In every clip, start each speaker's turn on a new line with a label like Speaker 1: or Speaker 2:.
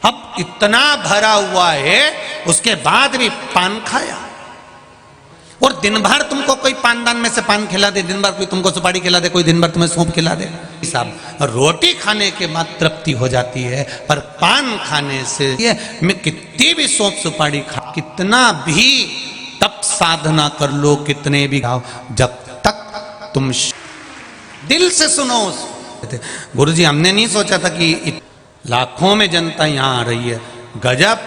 Speaker 1: अब इतना भरा हुआ है, उसके बाद भी पान खाया। और दिन भर तुमको कोई पानदान में से पान खिला दे, दिन भर कोई तुमको सुपारी खिला दे, कोई दिन भर तुम्हें सौंफ खिला दे। साहब रोटी खाने के बाद तृप्ति हो जाती है, पर पान खाने से मैं कितनी भी सौंफ सुपारी खा, कितना भी तप साधना कर लो, कितने भी खाओ, जब तक तुम दिल से सुनो। गुरुजी हमने नहीं सोचा था कि लाखों में जनता यहाँ आ रही है, गजब,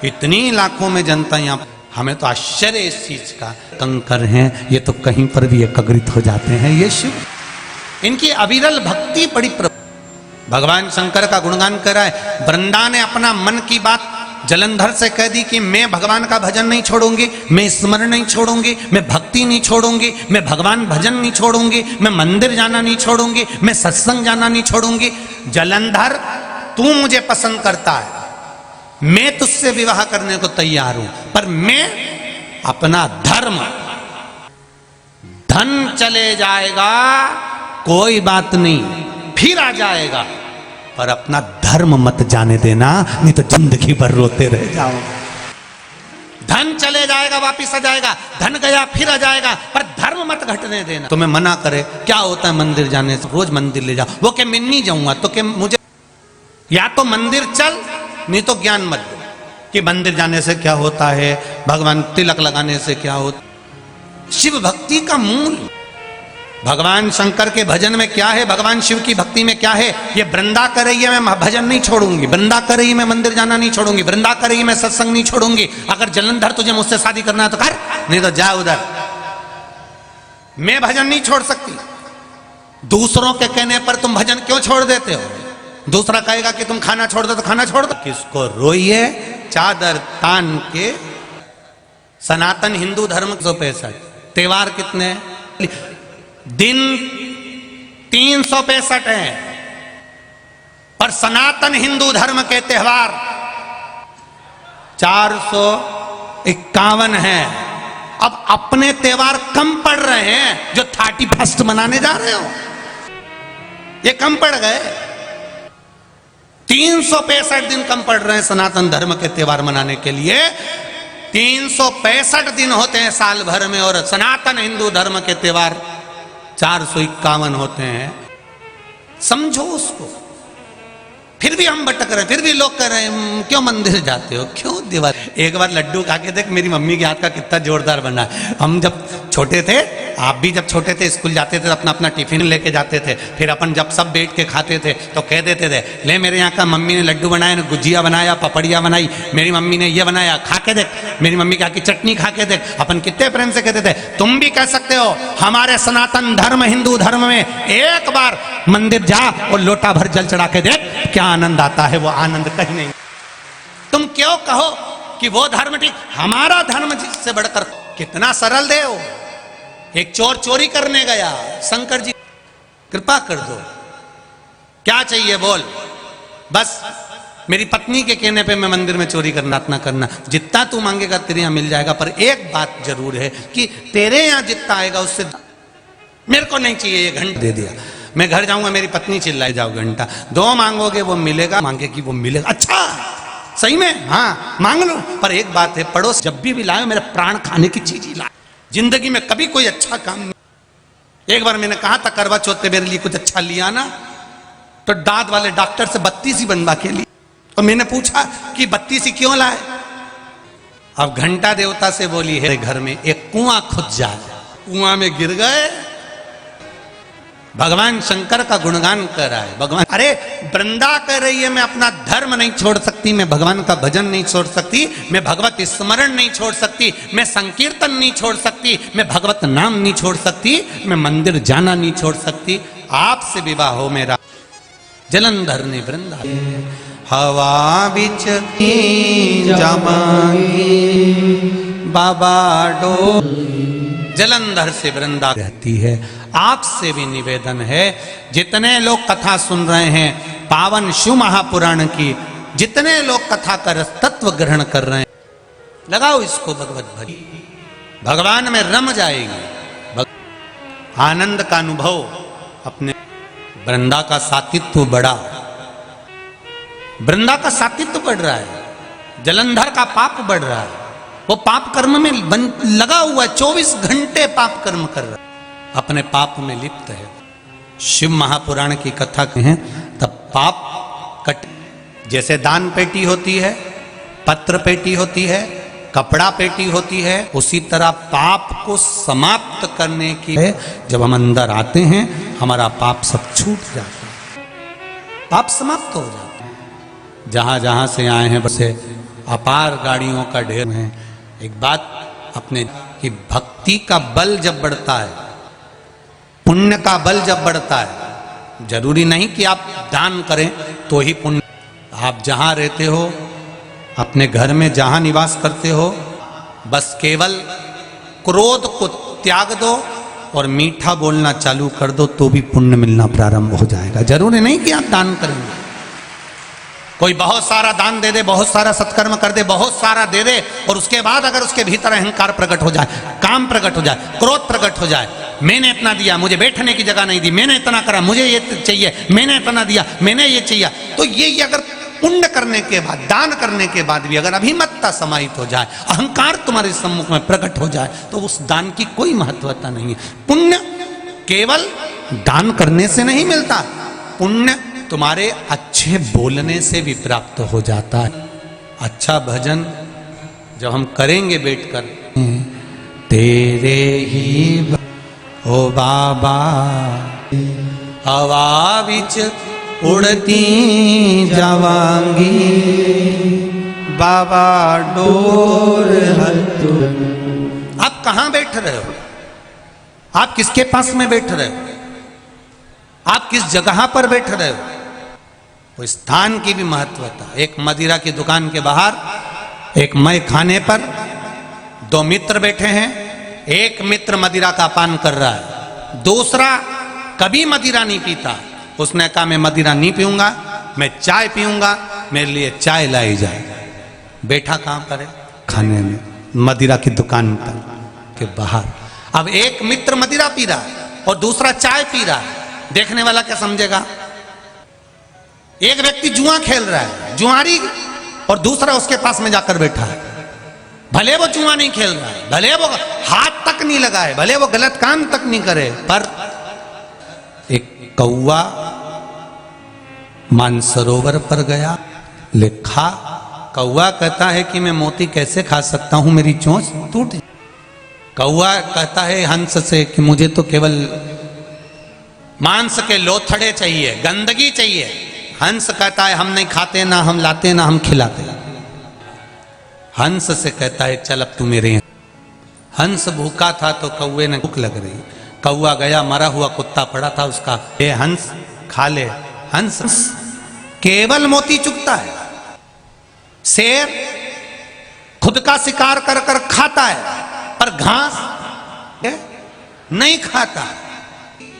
Speaker 1: इतनी लाखों में जनता यहाँ, हमें तो आश्चर्य इस चीज का। कंकर हैं ये तो कहीं पर भी एकाग्रित हो जाते हैं ये शिव, इनकी अविरल भक्ति बड़ी भगवान शंकर का गुणगान करा है। वृंदा ने अपना मन की बात जलंधर से कह दी कि मैं भगवान का भजन नहीं छोड़ूंगी, मैं स्मरण नहीं छोड़ूंगी, मैं भक्ति नहीं छोड़ूंगी, मैं भगवान भजन नहीं छोड़ूंगी, मैं मंदिर जाना नहीं छोड़ूंगी, मैं सत्संग जाना नहीं छोड़ूंगी। जलंधर तू मुझे पसंद करता है, मैं तुझसे विवाह करने को तैयार हूं, पर मैं अपना धर्म, धन चले जाएगा कोई बात नहीं, फिर आ जाएगा, पर अपना धर्म मत जाने देना, नहीं तो जिंदगी भर रोते रह जाओ। धन चले जाएगा वापिस आ जाएगा, धन गया फिर आ जाएगा, पर धर्म मत घटने देना। तुम्हें मना करे क्या होता है मंदिर जाने से, रोज मंदिर ले जाओ, वो क्या मैं नहीं जाऊंगा, तो क्या मुझे या तो मंदिर चल, नहीं तो ज्ञान मत दो कि मंदिर जाने से क्या होता है, भगवान तिलक लगाने से क्या होता। शिव भक्ति का मूल, भगवान शंकर के भजन में क्या है, भगवान शिव की भक्ति में क्या है। ये वृंदा कर रही है मैं भजन नहीं छोड़ूंगी, वृंदा कर रही मैं मंदिर जाना नहीं छोड़ूंगी, वृंदा कर रही मैं सत्संग नहीं छोड़ूंगी। अगर जलंधर तुझे मुझसे शादी करना है तो कर, नहीं तो जा उधर। मैं भजन नहीं छोड़ सकती, दूसरों के कहने पर तुम भजन क्यों छोड़ देते हो। दूसरा कहेगा कि तुम खाना छोड़ दो तो खाना छोड़ दो, किसको रोइए चादर तान के। सनातन हिंदू धर्म 165 त्योहार कितने हैं, दिन 365 हैं, पर सनातन हिंदू धर्म के त्योहार 451 हैं। अब अपने त्योहार कम पड़ रहे हैं जो 31 मनाने जा रहे हो, ये कम पड़ गए। 365 दिन कम पड़ रहे हैं सनातन धर्म के त्योहार मनाने के लिए। 365 दिन होते हैं साल भर में, और सनातन हिंदू धर्म के त्योहार 451 होते हैं। समझो उसको। फिर भी हम भटक रहे हैं, फिर भी लोग कह रहे हैं क्यों मंदिर जाते हो, क्यों दीवार। एक बार लड्डू खा के देख, मेरी मम्मी के हाथ का कितना जोरदार बना है। हम जब छोटे थे, आप भी जब छोटे थे स्कूल जाते थे, अपना अपना टिफिन लेके जाते थे, फिर अपन जब सब बैठ के खाते थे तो कह देते थे ले मेरे यहाँ का मम्मी ने लड्डू बनाया, गुजिया बनाया, पपड़िया बनाई, मेरी मम्मी ने ये बनाया, खा के देख, मेरी मम्मी के हाथ की चटनी खा के देख। अपन कितने प्रेम से कहते थे। तुम भी कह सकते हो हमारे सनातन धर्म हिंदू धर्म में एक बार मंदिर जा और लोटा भर जल चढ़ा के देख, क्या आनंद आता है, वो आनंद कहीं नहीं। तुम क्यों कहो कि वो धर्म ठीक, हमारा धर्म जिससे बढ़कर। कितना सरल देव। एक चोर चोरी करने गया, शंकर जी कृपा कर दो, क्या चाहिए बोल, बस मेरी पत्नी के कहने पे मैं मंदिर में चोरी करना ना करना, जितना तू मांगेगा तेरे यहाँ मिल जाएगा, पर एक बात जरूर है कि तेरे यहाँ जितना आएगा उससे मेरे को नहीं चाहिए। ये घंटा दे दिया, मैं घर जाऊंगा मेरी पत्नी चिल्लाई जाओ घंटा, 2 मांगोगे वो मिलेगा, मांगेगी वो मिलेगा। अच्छा सही में, हाँ मांग लो, पर एक बात है, पड़ोस जब भी लाए मेरे प्राण खाने की चीज ही लाए। जिंदगी में कभी कोई अच्छा काम नहीं। एक बार मैंने कहा था करवा चौथ पे मेरे लिए कुछ अच्छा लिया ना, तो दांत वाले डॉक्टर से 32 बनवा के लिए। तो मैंने पूछा कि 32 क्यों लाए। अब घंटा देवता से बोली है घर में एक कुआं खुद जाए, कुआं में गिर गए। भगवान शंकर का गुणगान कर रहा है। भगवान अरे वृंदा कह रही है मैं अपना धर्म नहीं छोड़ सकती, मैं भगवान का भजन नहीं छोड़ सकती, मैं भगवत स्मरण नहीं छोड़ सकती, मैं संकीर्तन नहीं छोड़ सकती, मैं भगवत नाम नहीं छोड़ सकती, मैं मंदिर जाना नहीं छोड़ सकती। आपसे विवाह हो मेरा। जलंधर ने वृंदा हवा बिच जमाई बाबा डो। जलंधर से वृंदा रहती है। आपसे भी निवेदन है, जितने लोग कथा सुन रहे हैं पावन शिव महापुराण की, जितने लोग कथा का रस तत्व ग्रहण कर रहे हैं, लगाओ इसको भगवत भजन, भगवान में रम जाएगी। आनंद का अनुभव, अपने वृंदा का सातित्व बड़ा। वृंदा का सातित्व बढ़ रहा है, जलंधर का पाप बढ़ रहा है, वो पाप कर्म में लगा हुआ है, 24 घंटे पाप कर्म कर रहा है, अपने पाप में लिप्त है। शिव महापुराण की कथा कहें तब पाप कट, जैसे दान पेटी होती है, पत्र पेटी होती है, कपड़ा पेटी होती है, उसी तरह पाप को समाप्त करने की है। जब हम अंदर आते हैं हमारा पाप सब छूट जाता है, पाप समाप्त हो जाता है। जहां जहां से आए हैं बसे अपार गाड़ियों का ढेर है। एक बात अपने कि भक्ति का बल जब बढ़ता है, पुण्य का बल जब बढ़ता है, जरूरी नहीं कि आप दान करें तो ही पुण्य। आप जहां रहते हो, अपने घर में जहां निवास करते हो, बस केवल क्रोध को त्याग दो और मीठा बोलना चालू कर दो तो भी पुण्य मिलना प्रारंभ हो जाएगा। जरूरी नहीं कि आप दान करेंगे। कोई बहुत सारा दान दे दे, बहुत सारा सत्कर्म कर दे, बहुत सारा दे दे और उसके बाद अगर उसके भीतर अहंकार प्रकट हो जाए, काम प्रकट हो जाए, क्रोध प्रकट हो जाए, मैंने इतना दिया, मुझे बैठने की जगह नहीं दी, मैंने इतना करा, मुझे ये चाहिए, मैंने इतना दिया, मैंने ये चाहिए, तो ये अगर पुण्य करने के बाद, दान करने के बाद भी अगर अभिमतता समाहित हो जाए, अहंकार तुम्हारे सम्मुख में प्रकट हो जाए, तो उस दान की कोई महत्वता नहीं है। पुण्य केवल दान करने से नहीं मिलता, पुण्य तुम्हारे अच्छे बोलने से भी प्राप्त हो जाता है। अच्छा भजन जब हम करेंगे बैठकर, तेरे ही ओ बाबा हवा विच उड़ती जावांगी, बाबा डोर हत्तू। आप कहां बैठ रहे हो? आप किसके पास में बैठ रहे हो? आप किस जगह पर बैठ रहे हो? वो स्थान की भी महत्वता। एक मदिरा की दुकान के बाहर, एक मय खाने पर दो मित्र बैठे हैं। एक मित्र मदिरा का पान कर रहा है, दूसरा कभी मदिरा नहीं पीता। उसने कहा मैं मदिरा नहीं पीऊंगा, मैं चाय पीऊंगा, मेरे लिए चाय लाई जाए। बैठा कहां पर है? खाने में, मदिरा की दुकान पर के बाहर। अब एक मित्र मदिरा पी रहा है और दूसरा चाय पी रहा है, देखने वाला क्या समझेगा? एक व्यक्ति जुआ खेल रहा है, जुआरी, और दूसरा उसके पास में जाकर बैठा है। भले वो जुआ नहीं खेल रहा है, भले वो हाथ तक नहीं लगाए, भले वो गलत काम तक नहीं करे, पर एक कौवा मानसरोवर पर गया, लिखा, कौवा कहता है कि मैं मोती कैसे खा सकता हूं, मेरी चोंच टूट। कौवा कहता है हंस से कि मुझे तो केवल मांस के लोथड़े चाहिए, गंदगी चाहिए। हंस कहता है हम नहीं खाते, ना हम लाते, ना हम खिलाते। हंस से कहता है चल अब तू मेरे यहाँ। हंस भूखा था तो कौवे ने भूख लग रही, कौवा गया, मरा हुआ कुत्ता पड़ा था उसका, ये हंस खा ले। हंस केवल मोती चुगता है, शेर खुद का शिकार कर कर खाता है पर घास नहीं खाता।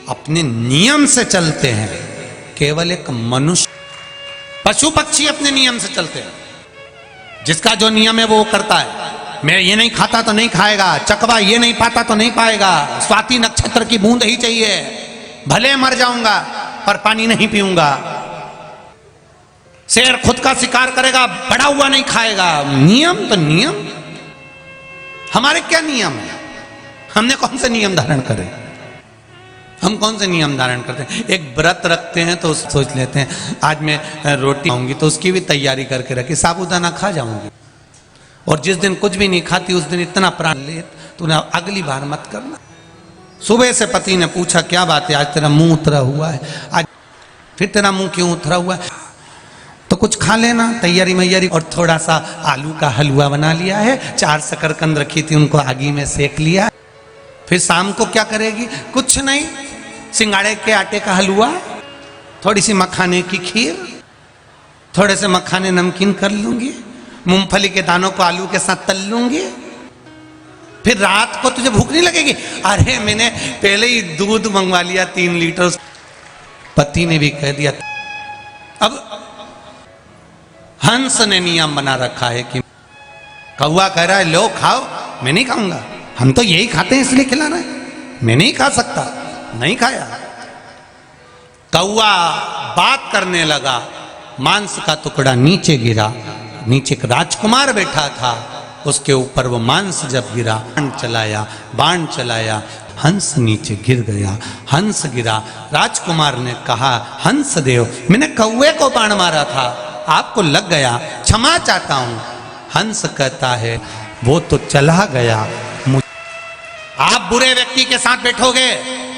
Speaker 1: अपने नियम से चलते हैं। केवल एक मनुष्य, पशु पक्षी अपने नियम से चलते हैं। जिसका जो नियम है वो करता है। मैं ये नहीं खाता तो नहीं खाएगा, चकवा ये नहीं पाता तो नहीं पाएगा, स्वाति नक्षत्र की बूंद ही चाहिए, भले मर जाऊंगा पर पानी नहीं पीऊंगा। शेर खुद का शिकार करेगा, बड़ा हुआ नहीं खाएगा। नियम तो नियम। हमारे क्या नियम है? हमने कौन से नियम धारण करे? हम कौन से नियम धारण करते हैं? एक व्रत रखते हैं तो सोच लेते हैं आज मैं रोटी खाऊंगी तो उसकी भी तैयारी करके रखी, साबूदाना खा जाऊंगी। और जिस दिन कुछ भी नहीं खाती उस दिन इतना प्राण ले तो ना, अगली बार मत करना। सुबह से पति ने पूछा क्या बात है, आज तेरा मुंह उतरा हुआ है, आज फिर तेरा मुंह क्यों उतरा हुआ है? तो कुछ खा लेना, तैयारी मैयारी। और थोड़ा सा आलू का हलवा बना लिया है, 4 शकरकंद रखी थी उनको आगी में सेक लिया। फिर शाम को क्या करेगी? कुछ नहीं, सिंगाड़े के आटे का हलवा, थोड़ी सी मखाने की खीर, थोड़े से मखाने नमकीन कर लूंगी, मूंगफली के दानों को आलू के साथ तल लूंगी। फिर रात को तुझे भूख नहीं लगेगी? अरे मैंने पहले ही दूध मंगवा लिया 3 लीटर। पति ने भी कह दिया। अब हंस ने नियम बना रखा है कि कौवा कह रहा है लो खाओ, मैं नहीं खाऊंगा, हम तो यही खाते हैं इसलिए खिला रहे हैं, मैं नहीं खा सकता, नहीं खाया। कौवा बात करने लगा, मांस का टुकड़ा नीचे गिरा, नीचे एक राजकुमार बैठा था, उसके ऊपर वो मांस जब गिरा, बाण चलाया, हंस नीचे गिर गया, हंस गिरा। राजकुमार ने कहा, हंस देव, मैंने कौवे को बाण मारा था, आपको लग गया, क्षमा चाहता हूं। हंस कहता है, वो तो चला गया। आप बुरे व्यक्ति के साथ बैठोगे,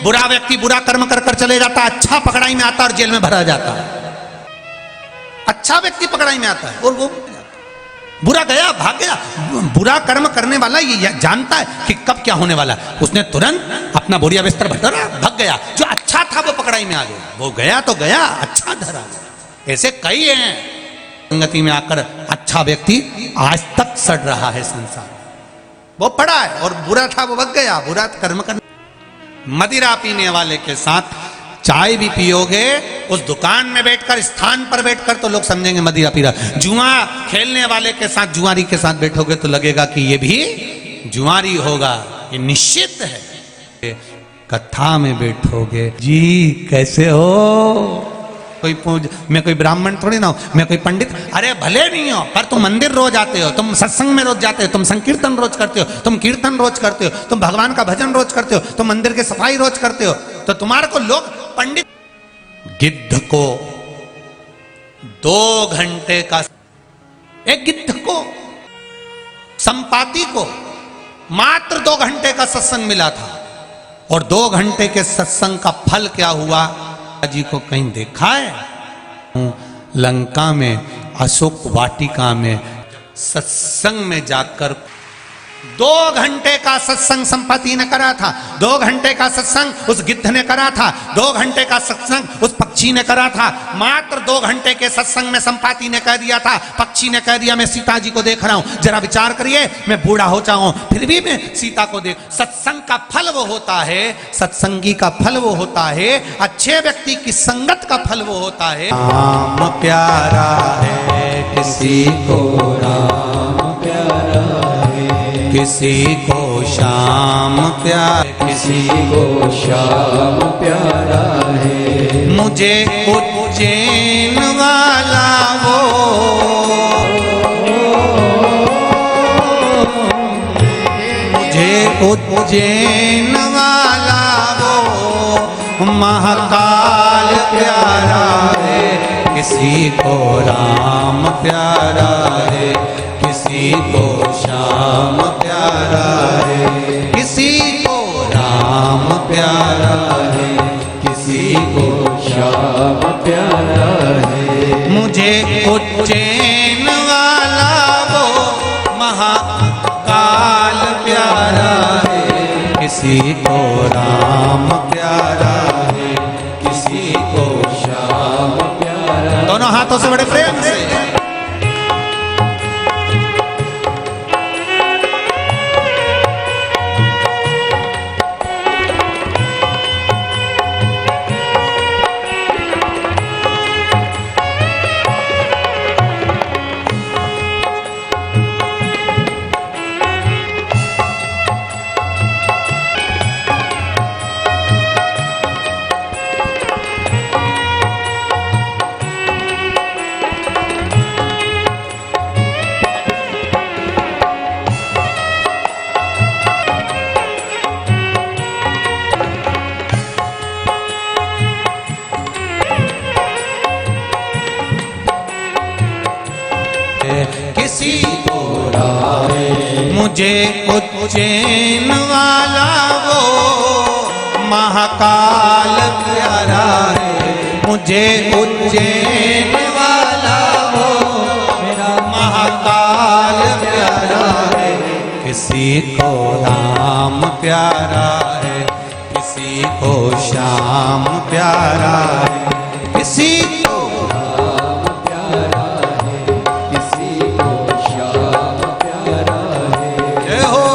Speaker 1: बुरा व्यक्ति बुरा कर्म कर कर चले जाता, अच्छा पकड़ाई में आता और जेल में भरा जाता है। अच्छा व्यक्ति पकड़ाई में आता है और वो बुरा गया, भाग गया। बुरा कर्म करने वाला ये जानता है कि कब क्या होने वाला है, उसने तुरंत अपना बोरिया बिस्तर भरा, भाग गया। जो अच्छा था वो पकड़ाई में आ गया, वो गया तो गया, अच्छा धरा। ऐसे कई हैं संगति में आकर अच्छा व्यक्ति आज तक सड़ रहा है संसार, वो पड़ा है, और बुरा था वो भग गया, बुरा कर्म कर। मदिरा पीने वाले के साथ चाय भी पियोगे, उस दुकान में बैठकर, स्थान पर बैठकर, तो लोग समझेंगे मदिरा पी रहा। जुआ खेलने वाले के साथ, जुआरी के साथ बैठोगे तो लगेगा कि ये भी जुआरी होगा, ये निश्चित है। कथा में बैठोगे, जी कैसे हो, मैं कोई ब्राह्मण थोड़ी ना हूं, मैं कोई पंडित, अरे भले नहीं हो, पर तुम मंदिर रोज आते हो, तुम सत्संग में रोज जाते हो, तुम संकीर्तन रोज करते हो, तुम कीर्तन रोज करते हो, तुम भगवान का भजन रोज करते हो, तुम मंदिर की सफाई रोज करते हो, तो तुम्हारे को लोग पंडित। गिद्ध को 2 घंटे का, एक गिद्ध को, संपाति को मात्र 2 घंटे का सत्संग मिला था, और 2 घंटे के सत्संग का फल क्या हुआ जी को कहीं देखा है? लंका में अशोक वाटिका में सत्संग में जाकर 2 घंटे का सत्संग संपत्ति ने करा था, 2 घंटे का सत्संग उस गिद्ध ने करा था, 2 घंटे का सत्संग उस पक्षी ने करा था। मात्र 2 घंटे के सत्संग में संपाति ने कह दिया था, पक्षी ने कह दिया, मैं सीता जी को देख रहा हूं, जरा विचार करिए, मैं बूढ़ा हो जाऊं फिर भी मैं सीता को देख। सत्संग का फल वो होता है, सत्संगी का फल वो होता है, अच्छे व्यक्ति की संगत का फल वो होता है। राम प्यारा है किसी को, राम प्यारा किसी को श्याम प्यार, किसी को श्याम प्यारा है। मुझे उज्जैन वाला वो, मुझे उज्जैन वाला वो महाकाल प्यारा है, किसी को राम प्यारा है, किसी को श्याम प्यारा है, किसी को राम प्यारा है, किसी को श्याम प्यारा है। मुझे उज्जैन वाला वो महाकाल प्यारा है, किसी को राम प्यारा है, किसी को श्याम प्यारा। दोनों हाथों से बड़े प्रेम से मुझे उज्जैन वाला वो महाकाल प्यारा है, मुझे उज्जैन वाला वो मेरा महाकाल प्यारा है। किसी को राम प्यारा है, किसी को श्याम प्यारा है, किसी को राम प्यारा है, किसी को श्याम प्यारा है। जय हो।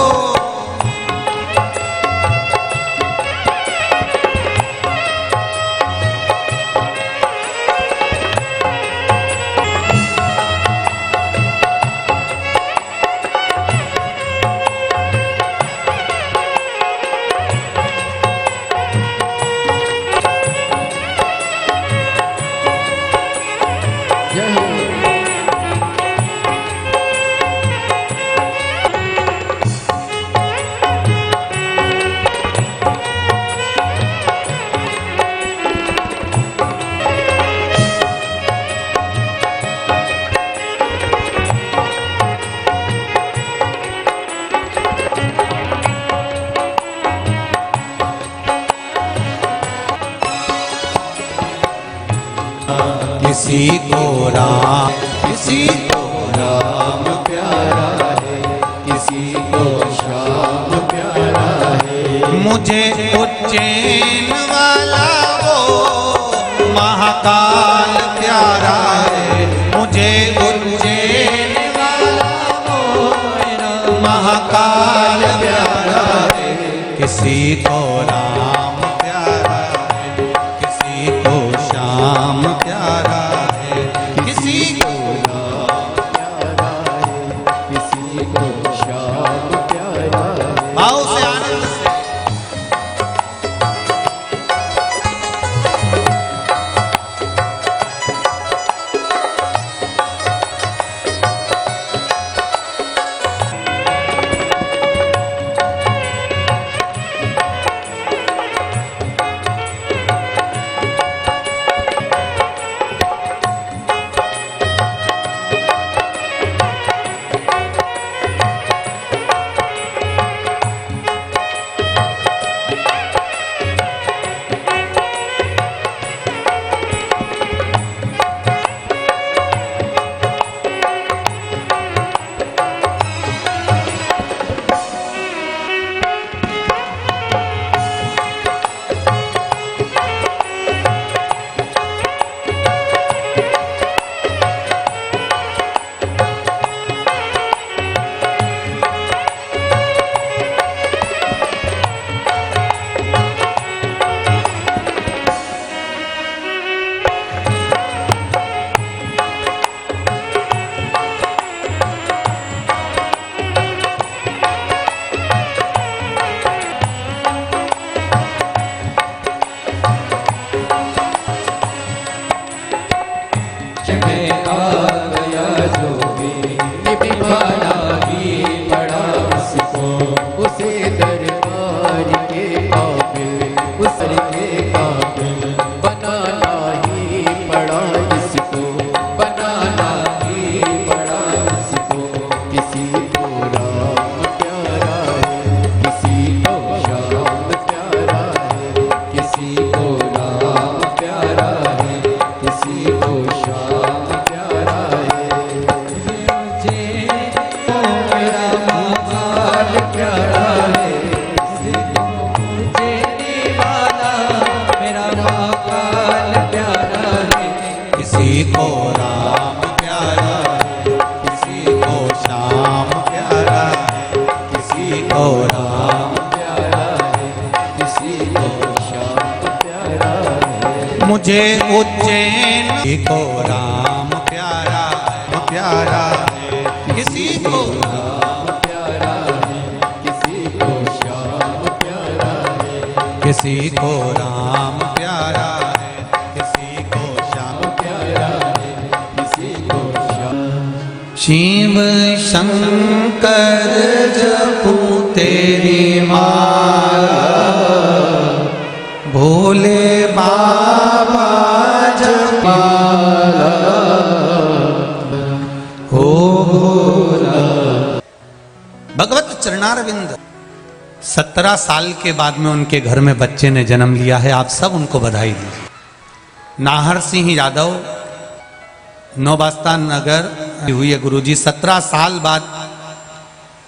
Speaker 1: किसी को राम, किसी को
Speaker 2: राम प्यारा है, किसी को श्याम प्यारा है।
Speaker 1: मुझे उज्जैन वाला वो महाकाल प्यारा है, मुझे उज्जैन वाला वो महाकाल प्यारा है। किसी को राम प्यारा है, किसी को श्याम प्यारा है, किसी को
Speaker 2: राम प्यारा है, किसी को श्याम प्यारा है।
Speaker 1: भाव से आनंद से किसी को राम प्यारा है, किसी को श्याम प्यारा है, किसी को राम
Speaker 2: प्यारा है, किसी को श्याम प्यारा है।
Speaker 1: मुझे उज्जैन को राम प्यारा है, प्यारा है, किसी को
Speaker 2: राम प्यारा है, किसी को श्याम प्यारा है।
Speaker 1: किसी को राम प्यारा है, किसी को श्याम
Speaker 2: प्यारा है, किसी को श्याम।
Speaker 1: शिव शंकर जपूं तेरी माला, भोले बाबा जपाला हो भोला। भगवत चरणारविंद 17 साल के बाद में उनके घर में बच्चे ने जन्म लिया है। आप सब उनको बधाई दीजिए। नाहर सिंह यादव, नौबास्ता नगर हुई है गुरुजी। 17 साल बाद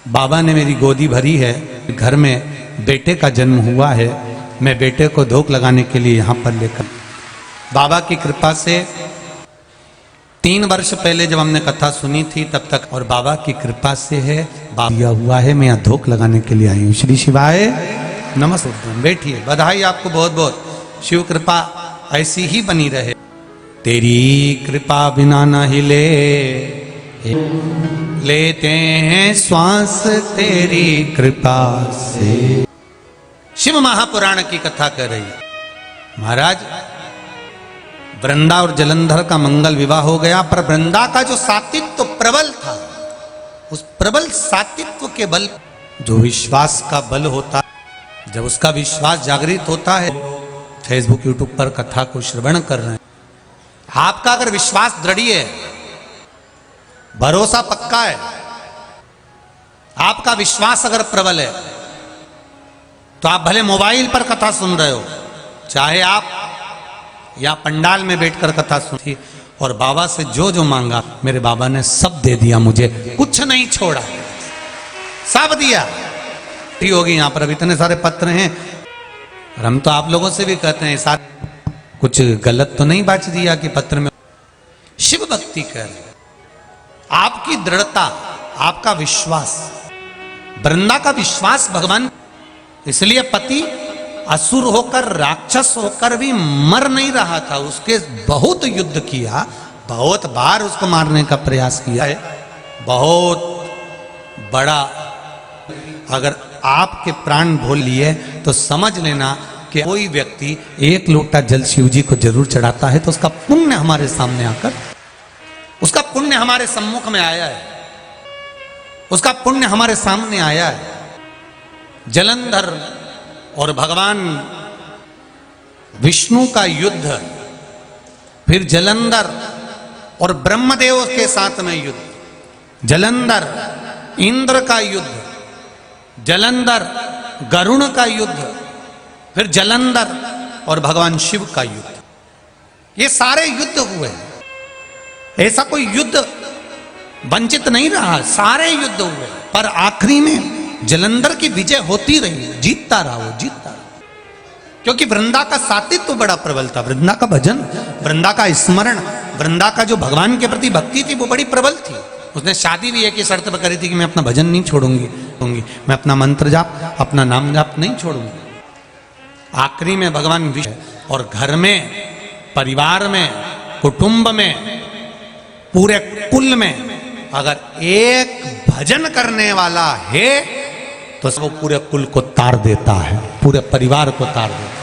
Speaker 1: बाबा ने मेरी गोदी भरी है। घर में बेटे का जन्म हुआ है। मैं बेटे को धोख लगाने के लिए यहाँ पर लेकर, बाबा की कृपा से 3 वर्ष पहले जब हमने कथा सुनी थी तब तक, और बाबा की कृपा से है, बाबा हुआ है। मैं यहाँ धोख लगाने के लिए आई हूँ। श्री शिवाय नमस्ते। बैठिए, बधाई आपको बहुत बहुत। शिव कृपा ऐसी ही बनी रहे। तेरी कृपा बिना न हिले, लेते हैं श्वास तेरी कृपा से। शिव महापुराण की कथा कर रही है। महाराज, वृंदा और जलंधर का मंगल विवाह हो गया, पर वृंदा का जो सात्वित्व प्रबल था, उस प्रबल सात्वित्व के बल, जो विश्वास का बल होता, जब उसका विश्वास जागृत होता है, फेसबुक यूट्यूब पर कथा को श्रवण कर रहे हैं, आपका अगर विश्वास दृढ़ है, भरोसा पक्का है, आपका विश्वास अगर प्रबल है, तो आप भले मोबाइल पर कथा सुन रहे हो, चाहे आप या पंडाल में बैठकर कथा सुनी, और बाबा से जो जो मांगा मेरे बाबा ने सब दे दिया, मुझे कुछ नहीं छोड़ा, सब दिया। होगी यहाँ पर अभी इतने सारे पत्र हैं और हम तो आप लोगों से भी कहते हैं सारे कुछ गलत तो नहीं बात दिया कि पत्र में। शिव भक्ति कर, आपकी दृढ़ता, आपका विश्वास, वृंदा का विश्वास भगवान, इसलिए पति असुर होकर राक्षस होकर भी मर नहीं रहा था, उसके बहुत युद्ध किया, बहुत बार उसको मारने का प्रयास किया है, बहुत बड़ा। अगर आपके प्राण भूल लिए तो समझ लेना कि कोई व्यक्ति एक लोटा जल शिव जी को जरूर चढ़ाता है तो उसका पुण्य हमारे सामने आकर, उसका पुण्य हमारे सम्मुख में आया है, उसका पुण्य हमारे सामने आया है। जलंधर और भगवान विष्णु का युद्ध, फिर जलंधर और ब्रह्मदेव के साथ में युद्ध, जलंधर इंद्र का युद्ध, जलंधर गरुण का युद्ध, फिर जलंधर और भगवान शिव का युद्ध, ये सारे युद्ध हुए। ऐसा कोई युद्ध वंचित नहीं रहा, सारे युद्ध हुए, पर आखिरी में जलंधर की विजय होती रही, जीतता रहा, वो जीतता रहा, क्योंकि वृंदा का सातित्व तो बड़ा प्रबल था, वृंदा का भजन, वृंदा का स्मरण, वृंदा का जो भगवान के प्रति भक्ति थी वो बड़ी प्रबल थी। उसने शादी भी एक ही शर्त पर करी थी कि मैं अपना भजन नहीं छोड़ूंगी, मैं अपना मंत्र जाप, अपना नाम जाप नहीं छोड़ूंगी। आखिरी में भगवान विष्णु, और घर में, परिवार में, कुटुंब में, पूरे कुल में अगर एक भजन करने वाला है तो वो पूरे कुल को तार देता है, पूरे परिवार को तार देता है।